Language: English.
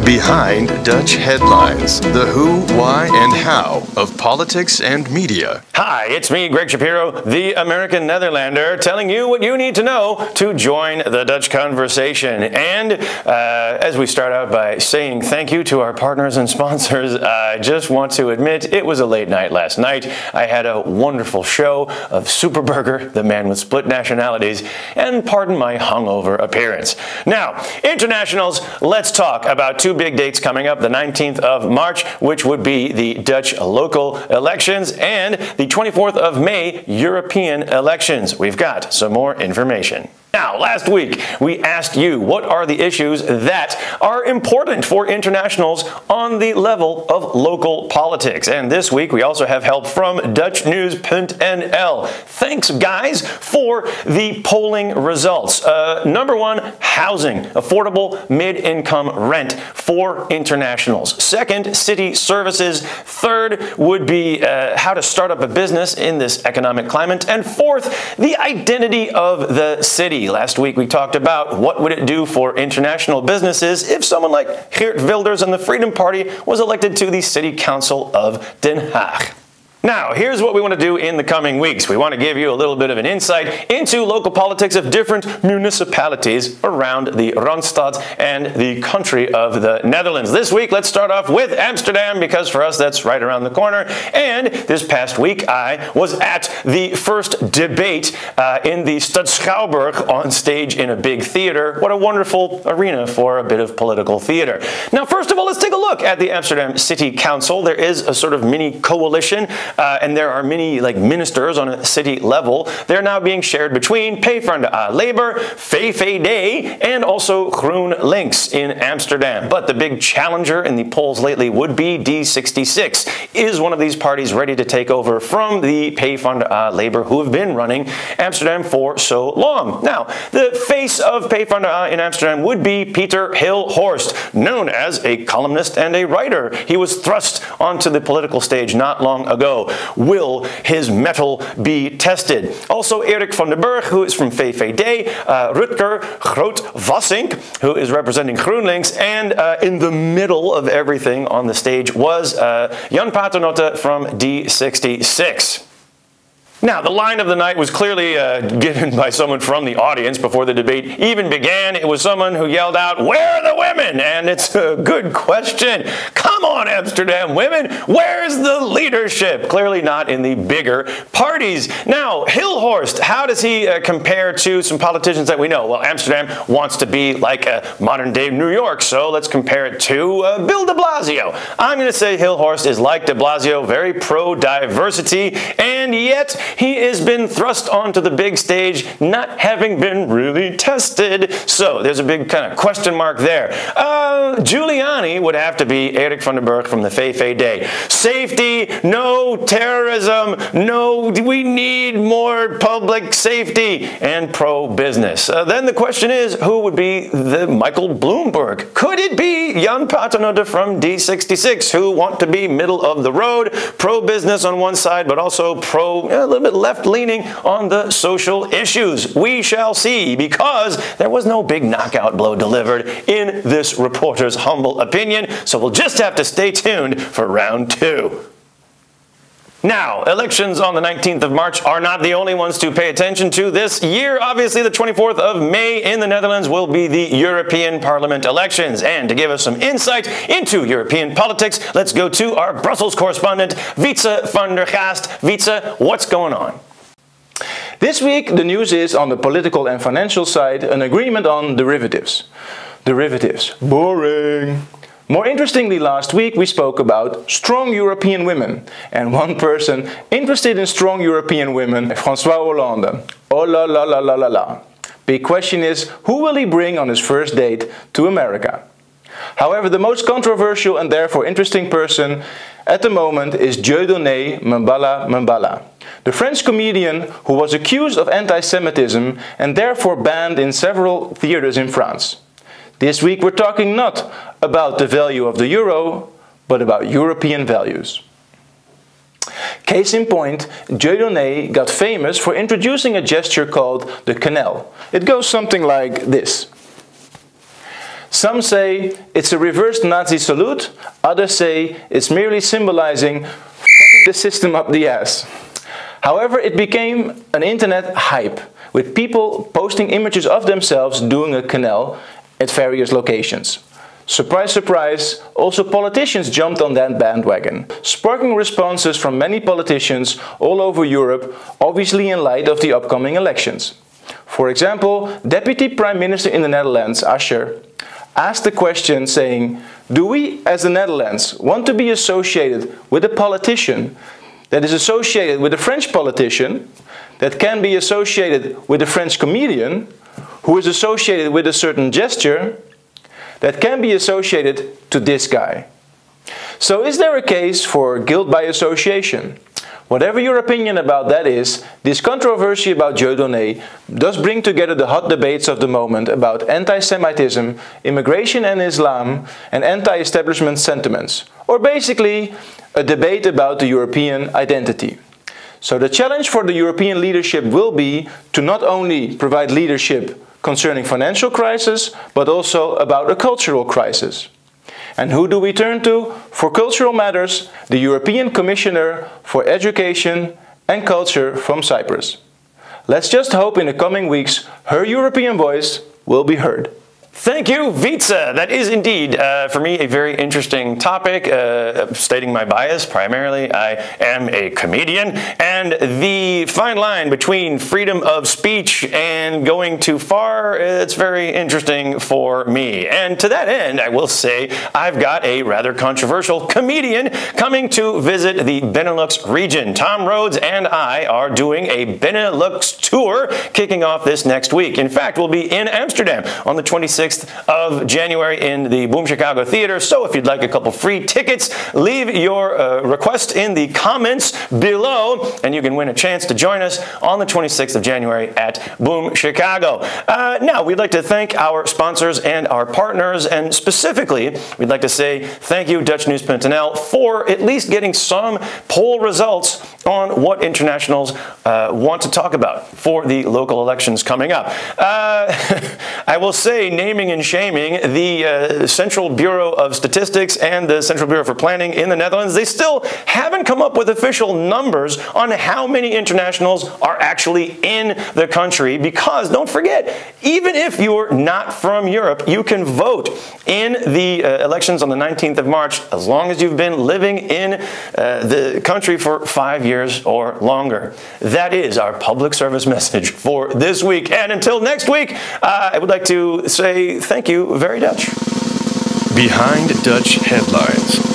Behind Dutch Headlines, the who, why, and how of politics and media. Hi, it's me, Greg Shapiro, the American Netherlander, telling you what you need to know to join the Dutch conversation. And as we start out by saying thank you to our partners and sponsors, I just want to admit it was a late night last night. I had a wonderful show of Superburger, the man with split nationalities, and pardon my hungover appearance. Now, internationals, let's talk about two big dates coming up, the 19th of March, which would be the Dutch local elections, and the 24th of May, European elections. We've got some more information. Now, last week, we asked you what are the issues that are important for internationals on the level of local politics. And this week, we also have help from DutchNews.nl. Thanks, guys, for the polling results. Number one, housing, affordable mid-income rent for internationals. Second, city services. Third would be how to start up a business in this economic climate. And fourth, the identity of the city. Last week we talked about what would it do for international businesses if someone like Geert Wilders and the Freedom Party was elected to the City Council of Den Haag. Now, here's what we want to do in the coming weeks. We want to give you a little bit of an insight into local politics of different municipalities around the Randstad and the country of the Netherlands. This week, let's start off with Amsterdam, because for us, that's right around the corner. And this past week, I was at the first debate in the Stad Schouwburg on stage in a big theater. What a wonderful arena for a bit of political theater. Now, first of all, let's take a look at the Amsterdam City Council. There is a sort of mini coalition. And there are many ministers on a city level. They're now being shared between PvdA Labour, VVD, and also GroenLinks in Amsterdam. But the big challenger in the polls lately would be D66. Is one of these parties ready to take over from the PvdA Labour, who have been running Amsterdam for so long? Now, the face of PvdA in Amsterdam would be Pieter Hilhorst, known as a columnist and a writer. He was thrust onto the political stage not long ago. Will his mettle be tested? Also, Erik van den Berg, who is from VVD, Rutger Groot-Wassink, who is representing GroenLinks, and in the middle of everything on the stage was Jan Paternotte from D66. Now, the line of the night was clearly given by someone from the audience before the debate even began. It was someone who yelled out, "Where are the women?" And it's a good question. Come on, Amsterdam women, where's the leadership? Clearly not in the bigger parties. Now, Hilhorst, how does he compare to some politicians that we know? Well, Amsterdam wants to be like a modern-day New York, so let's compare it to Bill de Blasio. I'm going to say Hilhorst is like de Blasio, very pro-diversity, and yet he has been thrust onto the big stage, not having been really tested. So there's a big kind of question mark there. Giuliani would have to be Erik van den Berg from the VVD. Safety, no terrorism, no, we need more public safety, and pro-business. Then the question is, who would be the Michael Bloomberg? Could it be Jan Paternotte from D66, who want to be middle of the road, pro-business on one side, but also a little bit left-leaning on the social issues? We shall see, because there was no big knockout blow delivered in this reporter's humble opinion, so we'll just have to stay tuned for round two. Now, elections on the 19th of March are not the only ones to pay attention to this year. Obviously, the 24th of May in the Netherlands will be the European Parliament elections. And to give us some insight into European politics, let's go to our Brussels correspondent, Wytze van der Gaast. Wytze, what's going on? This week, the news is, on the political and financial side, an agreement on derivatives. Derivatives. Boring. More interestingly, last week we spoke about strong European women, and one person interested in strong European women, François Hollande. Oh la la la la la la. Big question is, who will he bring on his first date to America? However, the most controversial and therefore interesting person at the moment is Dieudonné Mbala, the French comedian who was accused of anti-Semitism and therefore banned in several theaters in France. This week we're talking not about the value of the euro, but about European values. Case in point, Dieudonné got famous for introducing a gesture called the quenelle. It goes something like this. Some say it's a reversed Nazi salute, others say it's merely symbolizing the system up the ass. However, it became an internet hype, with people posting images of themselves doing a quenelle at various locations. Surprise, surprise, also politicians jumped on that bandwagon, sparking responses from many politicians all over Europe, obviously in light of the upcoming elections. For example, Deputy Prime Minister in the Netherlands, Asscher, asked the question saying, do we as the Netherlands want to be associated with a politician that is associated with a French politician, that can be associated with a French comedian, who is associated with a certain gesture, that can be associated to this guy? So is there a case for guilt by association? Whatever your opinion about that is, this controversy about Dieudonné does bring together the hot debates of the moment about anti-Semitism, immigration and Islam, and anti-establishment sentiments, or basically a debate about the European identity. So the challenge for the European leadership will be to not only provide leadership concerning financial crisis, but also about a cultural crisis. And who do we turn to for cultural matters? The European Commissioner for Education and Culture from Cyprus. Let's just hope in the coming weeks her European voice will be heard. Thank you, Wytze. That is indeed, for me, a very interesting topic. Stating my bias, primarily, I am a comedian, and the fine line between freedom of speech and going too far, it's very interesting for me. And to that end, I will say I've got a rather controversial comedian coming to visit the Benelux region. Tom Rhodes and I are doing a Benelux tour kicking off this next week. In fact, we'll be in Amsterdam on the 26th of January in the Boom Chicago Theater. So if you'd like a couple free tickets, leave your request in the comments below and you can win a chance to join us on the 26th of January at Boom Chicago. Now, we'd like to thank our sponsors and our partners, and specifically, we'd like to say thank you, Dutch News.nl, for at least getting some poll results on what internationals want to talk about for the local elections coming up. I will say, naming and shaming, the Central Bureau of Statistics and the Central Bureau for Planning in the Netherlands, they still haven't come up with official numbers on how many internationals are actually in the country, because don't forget, even if you're not from Europe, you can vote in the elections on the 19th of March as long as you've been living in the country for 5 years or longer. That is our public service message for this week. And until next week, I would like to say thank you, very Dutch. Behind Dutch Headlines.